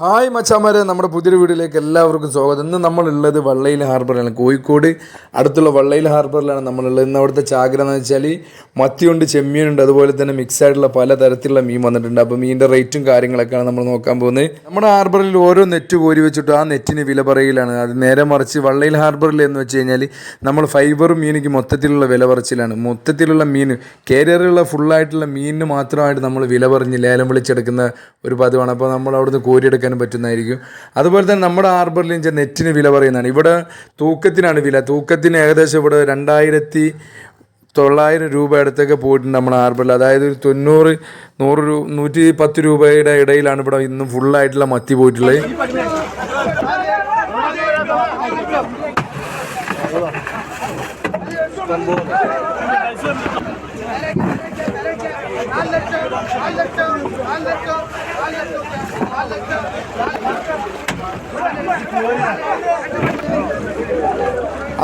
Hi മച്ചാമാരെ, നമ്മുടെ പുതിയൊരു വീഡിയോയിലേക്ക് എല്ലാവർക്കും സ്വാഗതം. ഇന്ന് നമ്മളുള്ളത് വള്ളയിൽ ഹാർബറിലാണ്. കോഴിക്കോട് അടുത്തുള്ള വള്ളയിൽ ഹാർബറിലാണ് നമ്മളുള്ളത്. ഇന്ന് അവിടുത്തെ ചാകര എന്ന് വെച്ചാൽ മത്തിയുണ്ട്, ചെമ്മീനുണ്ട്, അതുപോലെ തന്നെ മിക്സ് ആയിട്ടുള്ള പല തരത്തിലുള്ള മീൻ വന്നിട്ടുണ്ട്. അപ്പോൾ മീനിൻ്റെ റേറ്റും കാര്യങ്ങളൊക്കെയാണ് നമ്മൾ നോക്കാൻ പോകുന്നത്. നമ്മുടെ ഹാർബറിൽ ഓരോ നെറ്റ് കോരി വെച്ചിട്ട് ആ നെറ്റിന് വില പറയലാണ്. അത് നേരെ മറിച്ച് വള്ളയിൽ ഹാർബറിൽ എന്ന് വെച്ച് കഴിഞ്ഞാൽ നമ്മൾ ഫൈബറും മീനിക്ക് മൊത്തത്തിലുള്ള വില പറച്ചിലാണ്. മൊത്തത്തിലുള്ള മീൻ കാരിയറുള്ള ഫുള്ളായിട്ടുള്ള മീനിന് മാത്രമായിട്ട് നമ്മൾ വില പറഞ്ഞ് ലേലം വിളിച്ചെടുക്കുന്ന ഒരു പതിവാണ്. അപ്പോൾ നമ്മൾ അവിടുന്ന് കോരിയെടുക്കാൻ പറ്റുന്നതായിരിക്കും. അതുപോലെ തന്നെ നമ്മുടെ ഹാർബറിൽ നെറ്റിന് വില പറയുന്നതാണ്. ഇവിടെ തൂക്കത്തിനാണ് വില. തൂക്കത്തിന് ഏകദേശം ഇവിടെ 2900 രൂപ അടുത്തൊക്കെ പോയിട്ടുണ്ട് നമ്മുടെ ഹാർബറിൽ. അതായത് ഒരു 90, 100, 110 രൂപയുടെ ഇടയിലാണ് ഇവിടെ ഇന്നും ഫുള്ളായിട്ടുള്ള മത്തി പോയിട്ടുള്ളത്.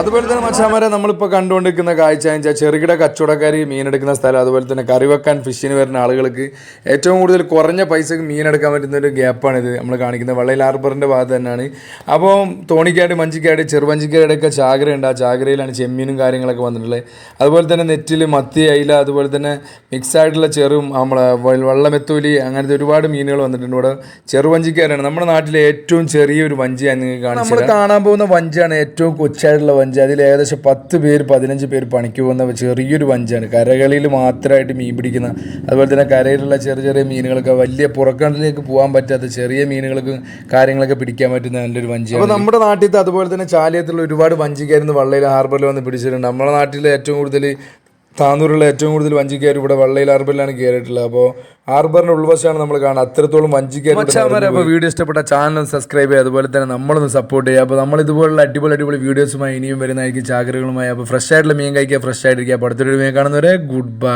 അതുപോലെ തന്നെ മച്ചാമാരെ, നമ്മളിപ്പോൾ കണ്ടുകൊണ്ടിരിക്കുന്ന കാഴ്ച വെച്ചാൽ ചെറുകിട കച്ചവടക്കാർ മീനെടുക്കുന്ന സ്ഥലം. അതുപോലെ തന്നെ കറി വെക്കാൻ ഫിഷിന് വരുന്ന ആളുകൾക്ക് ഏറ്റവും കൂടുതൽ കുറഞ്ഞ പൈസക്ക് മീനെടുക്കാൻ പറ്റുന്ന ഒരു ഗ്യാപ്പാണിത് നമ്മൾ കാണിക്കുന്നത്. വള്ളയിൽ ഹാർബറിൻ്റെ ഭാഗത്ത് തന്നെയാണ്. അപ്പോൾ തോണിക്കാട്, മഞ്ചിക്കാട്, ചെറുവഞ്ചിക്കാടൊക്കെ ചാകരയുണ്ട്. ആ ചാകരയിലാണ് ചെമ്മീനും കാര്യങ്ങളൊക്കെ വന്നിട്ടുള്ളത്. അതുപോലെ തന്നെ നെറ്റിൽ മത്തി, അയില, അതുപോലെ തന്നെ മിക്സ് ആയിട്ടുള്ള നമ്മളെ വള്ളമെത്തോലി, അങ്ങനത്തെ ഒരുപാട് മീനുകൾ വന്നിട്ടുണ്ട്. ഇവിടെ ചെറുവഞ്ചിക്കാരാണ്. നമ്മുടെ നാട്ടിലെ ഏറ്റവും ചെറിയൊരു വഞ്ചിയാണ് നിങ്ങൾക്ക് കാണിച്ചത്. നമ്മൾ കാണാൻ പോകുന്ന വഞ്ചിയാണ് ഏറ്റവും കൊച്ചായിട്ടുള്ള വഞ്ചി. അതിൽ ഏകദേശം 10 പേര് 15 പേര് പണിക്ക് പോകുന്ന ചെറിയൊരു വഞ്ചിയാണ്. കരകളിൽ മാത്രമായിട്ട് മീൻ പിടിക്കുന്ന, അതുപോലെ തന്നെ കരയിലുള്ള ചെറിയ ചെറിയ മീനുകളൊക്കെ, വലിയ പുറക്കടലിലേക്ക് പോകാൻ പറ്റാത്ത ചെറിയ മീനുകൾക്ക് കാര്യങ്ങളൊക്കെ പിടിക്കാൻ പറ്റുന്ന നല്ലൊരു വഞ്ചിയാണ്. അപ്പോൾ നമ്മുടെ നാട്ടിലത്തെ അതുപോലെ തന്നെ ചാലിയത്തുള്ള ഒരുപാട് വഞ്ചിക്കാരുന്ന് വള്ളയിൽ ഹാർബറിൽ വന്ന് പിടിച്ചിട്ടുണ്ട്. നമ്മുടെ നാട്ടിൽ ഏറ്റവും കൂടുതൽ താന്നൂരുള്ള ഏറ്റവും കൂടുതൽ വഞ്ചിക്കാർ ഇവിടെ വള്ളയിൽ ഹാർബറിലാണ് കയറിയിട്ടുള്ളത്. അപ്പോൾ ഹാർബറിൻ്റെ ഉൾവശമാണ് നമ്മൾ കാണുന്നത്. അത്രത്തോളം വഞ്ചിക്കാർ. അപ്പോൾ വീഡിയോ ഇഷ്ടപ്പെട്ട ചാനൽ സബ്സ്ക്രൈബ് ചെയ്യുക, അതുപോലെ തന്നെ നമ്മളൊന്ന് സപ്പോർട്ട് ചെയ്യുക. അപ്പോൾ നമ്മൾ ഇതുപോലുള്ള അടിപൊളി വീഡിയോസുമായി ഇനിയും വരുന്നതായിരിക്കും, ചാകരകളുമായി. അപ്പോൾ ഫ്രഷ് ആയിട്ടുള്ള മീൻ കഴിക്കുക, ഫ്രഷ് ആയിട്ടിരിക്കുക. അപ്പോൾ അടുത്തൊരു മീൻ കാണുന്നവരെ ഗുഡ് ബൈ.